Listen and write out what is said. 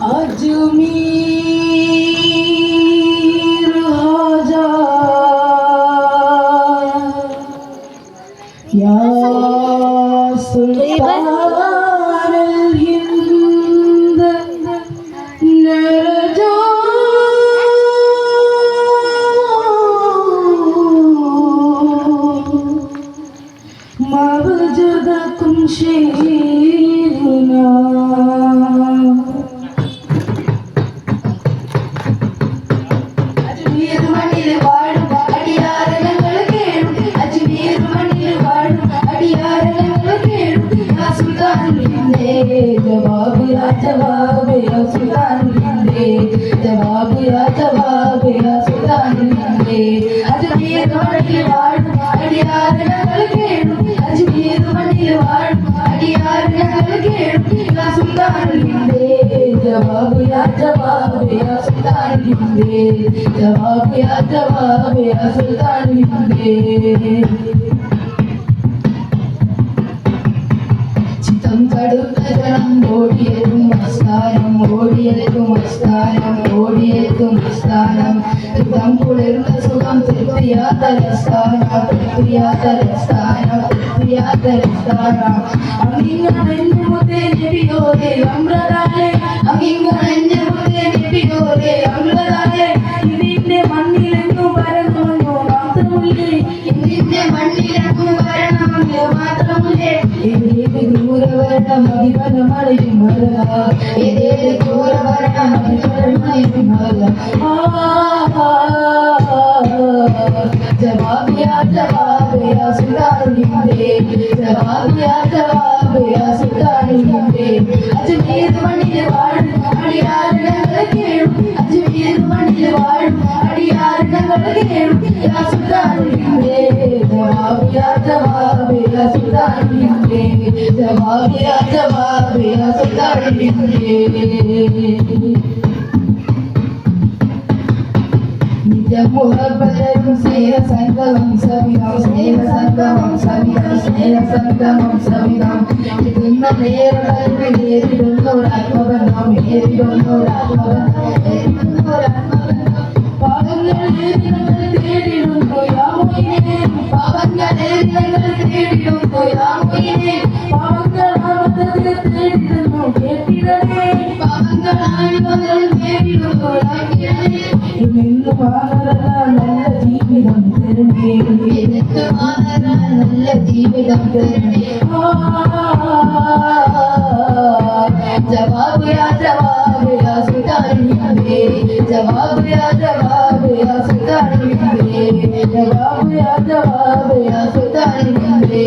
अजमीर हाजा या सुल्तान हिंद नरजा मवजदकुम शेरना जवाब या जवाब या सुल्तान हिंदे जवाब या जवाब या सुल्तान हिंदे अजमेर मण्डिल वाड़ अडियार नगल केळु अजमेर मण्डिल वाड़ अडियार नगल केळु या सुल्तान हिंदे जवाब या सुल्तान हिंदे जवाब या सुल्तान हिंदे കടുത്ത ജനം ഓടിയെത്തും മസ്താനം ഓടിയെത്തും മസ്താനം ഓടിയെത്തും മസ്താനം യുദ്ധം കുളിർന്ന സുഖം തൃപ്തിയാതരസ്ഥാനം അങ്ങിങ്ങണഞ്ഞു മുതേ നബിയോരെ അമ്രതാലെ അങ്ങിങ്ങണഞ്ഞു മുതേ നബിയോരെ അമ്രതാലെ ഇതിന്റെ മണ്ണിലെങ്ങും വരണമെന്നോ മാത്രമല്ലേ ഇതിന്റെ മണ്ണിലെങ്ങും വരണമെന്നോ മാത്രമല്ലേ जवाब या सुल्तान हिंदे जवाब या सुल्तान हिंदे अजमेर मण्डिल वाड़ अडियार नगल केळु अजमेर मण्डिल वाड़ अडियार नगल केळु या सुल्तान हिंदे जवाब या सुल्तान हिंदे जवाब या सुल्तान हिंदे മുഹബത്തും സ്നേഹസംഗമം സവിധം ഇന്ന നേരിടുന്നൊരാത്മബന്ധം പാപങ്ങളെ തേടിടുന്നു യാമോയിനെ പാപങ്ങളെ തേടിടുന്നു യാമോയിനെ പാപങ്ങളെ തേടിടുന്നു കേട്ടിടണേ പാപങ്ങളായി തേടിടുന്നു യാമോയിനെ ഇന്ന് നല്ല ജീവിതം തരണേ നല്ല ജീവിതം തരണേ जवाब या सुल्तान हिंदे जवाब या सुल्तान हिंदे जवाब या सुल्तान हिंदे